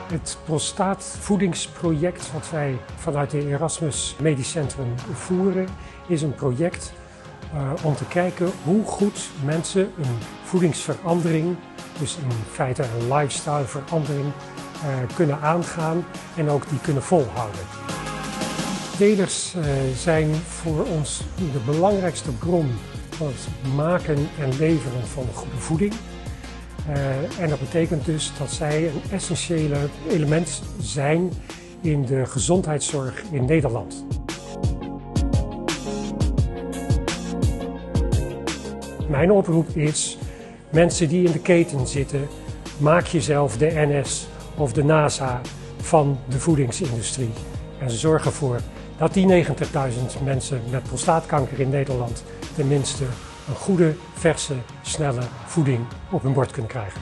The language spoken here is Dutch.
Het prostaatvoedingsproject wat wij vanuit het Erasmus Medisch Centrum voeren is een project om te kijken hoe goed mensen een voedingsverandering, dus in feite een lifestyleverandering, kunnen aangaan en ook die kunnen volhouden. Deelers zijn voor ons de belangrijkste bron van het maken en leveren van goede voeding. En dat betekent dus dat zij een essentiële element zijn in de gezondheidszorg in Nederland. Mijn oproep is, mensen die in de keten zitten, maak jezelf de NS of de NASA van de voedingsindustrie. En zorg ervoor dat die 90.000 mensen met prostaatkanker in Nederland tenminste een goede, verse, snelle voeding op hun bord kunnen krijgen.